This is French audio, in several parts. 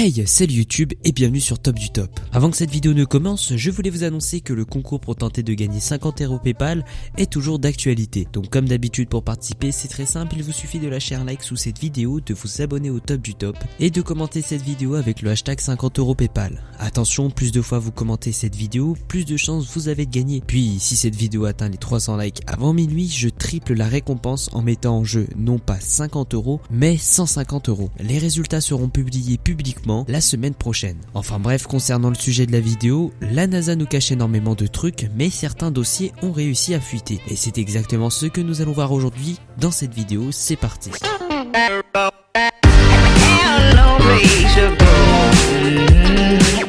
Hey, salut YouTube et bienvenue sur Top du Top. Avant que cette vidéo ne commence, je voulais vous annoncer que le concours pour tenter de gagner 50 € PayPal est toujours d'actualité. Donc comme d'habitude pour participer, c'est très simple, il vous suffit de lâcher un like sous cette vidéo, de vous abonner au Top du Top et de commenter cette vidéo avec le hashtag 50 € PayPal. Attention, plus de fois vous commentez cette vidéo, plus de chances vous avez de gagner. Puis si cette vidéo atteint les 300 likes avant minuit, je triple la récompense en mettant en jeu non pas 50 € mais 150 €. Les résultats seront publiés publiquement la semaine prochaine. Enfin bref, concernant le sujet de la vidéo, la NASA nous cache énormément de trucs, mais certains dossiers ont réussi à fuiter. Et c'est exactement ce que nous allons voir aujourd'hui dans cette vidéo, c'est parti.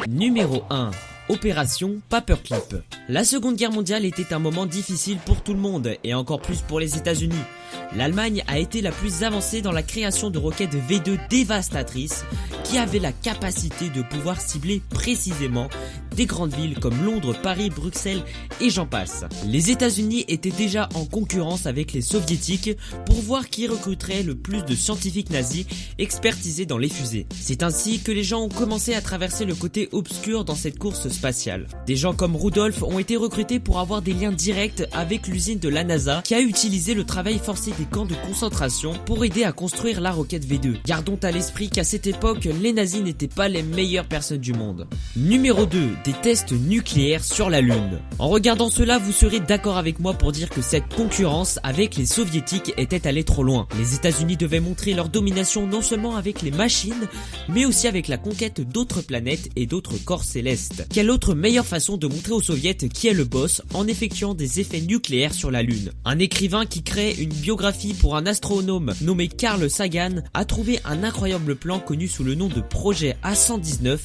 Numéro 1. Opération Paperclip. La Seconde Guerre mondiale était un moment difficile pour tout le monde, et encore plus pour les États-Unis. L'Allemagne a été la plus avancée dans la création de roquettes V2 dévastatrices qui avaient la capacité de pouvoir cibler précisément des grandes villes comme Londres, Paris, Bruxelles et j'en passe. Les États-Unis étaient déjà en concurrence avec les Soviétiques pour voir qui recruterait le plus de scientifiques nazis expertisés dans les fusées. C'est ainsi que les gens ont commencé à traverser le côté obscur dans cette course spatiale. Des gens comme Rudolph ont été recrutés pour avoir des liens directs avec l'usine de la NASA qui a utilisé le travail forcé des camps de concentration pour aider à construire la roquette V2. Gardons à l'esprit qu'à cette époque, les nazis n'étaient pas les meilleures personnes du monde. Numéro 2. Des tests nucléaires sur la Lune. En regardant cela, vous serez d'accord avec moi pour dire que cette concurrence avec les soviétiques était allée trop loin. Les États-Unis devaient montrer leur domination non seulement avec les machines, mais aussi avec la conquête d'autres planètes et d'autres corps célestes. Quelle autre meilleure façon de montrer aux soviets qui est le boss en effectuant des effets nucléaires sur la Lune? Un écrivain qui crée une biographie pour un astronome nommé Carl Sagan a trouvé un incroyable plan connu sous le nom de projet A119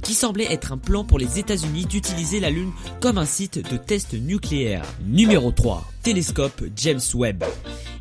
qui semblait être un plan pour les États-Unis d'utiliser la Lune comme un site de test nucléaire. Numéro 3. Télescope James Webb.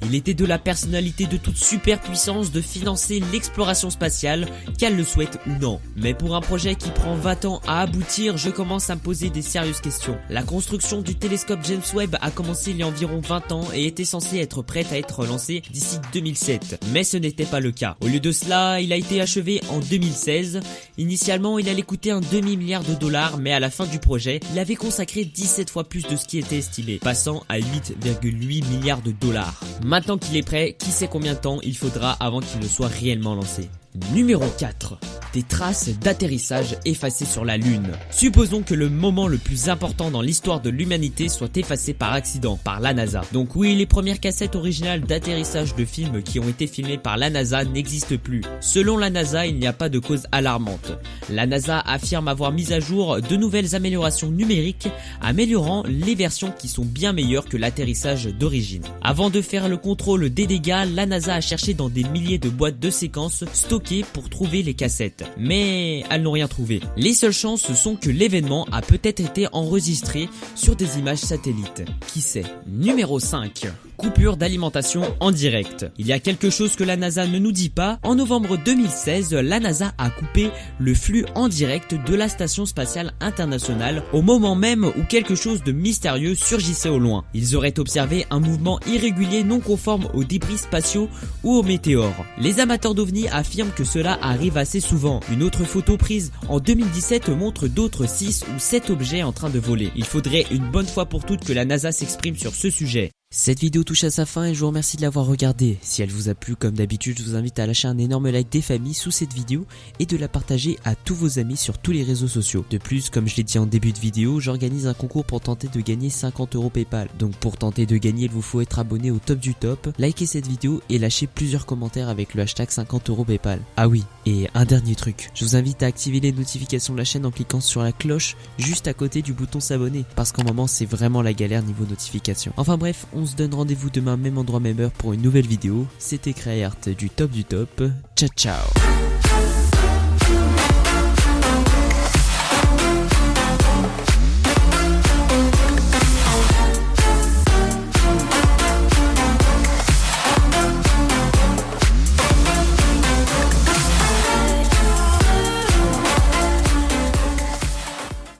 Il était de la personnalité de toute superpuissance de financer l'exploration spatiale, qu'elle le souhaite ou non. Mais pour un projet qui prend 20 ans à aboutir, je commence à me poser des sérieuses questions. La construction du télescope James Webb a commencé il y a environ 20 ans et était censée être prête à être lancée d'ici 2007. Mais ce n'était pas le cas. Au lieu de cela, il a été achevé en 2016. Initialement, il allait coûter un demi-milliard de dollars, mais à la fin du projet, il avait consacré 17 fois plus de ce qui était estimé, passant à 8,8 milliards de dollars. Maintenant qu'il est prêt, qui sait combien de temps il faudra avant qu'il ne soit réellement lancé. Numéro 4. Des traces d'atterrissage effacées sur la Lune. Supposons que le moment le plus important dans l'histoire de l'humanité soit effacé par accident, par la NASA. Donc oui, les premières cassettes originales d'atterrissage de films qui ont été filmés par la NASA n'existent plus. Selon la NASA, il n'y a pas de cause alarmante. La NASA affirme avoir mis à jour de nouvelles améliorations numériques, améliorant les versions qui sont bien meilleures que l'atterrissage d'origine. Avant de faire le contrôle des dégâts, la NASA a cherché dans des milliers de boîtes de séquences stockées pour trouver les cassettes. Mais elles n'ont rien trouvé. Les seules chances sont que l'événement a peut-être été enregistré sur des images satellites. Qui sait? Numéro 5. Coupure d'alimentation en direct. Il y a quelque chose que la NASA ne nous dit pas. En novembre 2016, la NASA a coupé le flux en direct de la Station Spatiale Internationale au moment même où quelque chose de mystérieux surgissait au loin. Ils auraient observé un mouvement irrégulier non conforme aux débris spatiaux ou aux météores. Les amateurs d'OVNI affirment que cela arrive assez souvent. Une autre photo prise en 2017 montre d'autres 6 ou 7 objets en train de voler. Il faudrait une bonne fois pour toutes que la NASA s'exprime sur ce sujet. Cette vidéo touche à sa fin et je vous remercie de l'avoir regardée. Si elle vous a plu, comme d'habitude, je vous invite à lâcher un énorme like des familles sous cette vidéo et de la partager à tous vos amis sur tous les réseaux sociaux. De plus, comme je l'ai dit en début de vidéo, j'organise un concours pour tenter de gagner 50 € PayPal. Donc pour tenter de gagner, il vous faut être abonné au Top du Top, liker cette vidéo et lâcher plusieurs commentaires avec le hashtag 50 € PayPal. Ah oui, et un dernier truc, je vous invite à activer les notifications de la chaîne en cliquant sur la cloche juste à côté du bouton s'abonner, parce qu'en moment c'est vraiment la galère niveau notification. Enfin bref, on se donne rendez-vous demain même endroit même heure pour une nouvelle vidéo. C'était Créart du Top. Ciao ciao.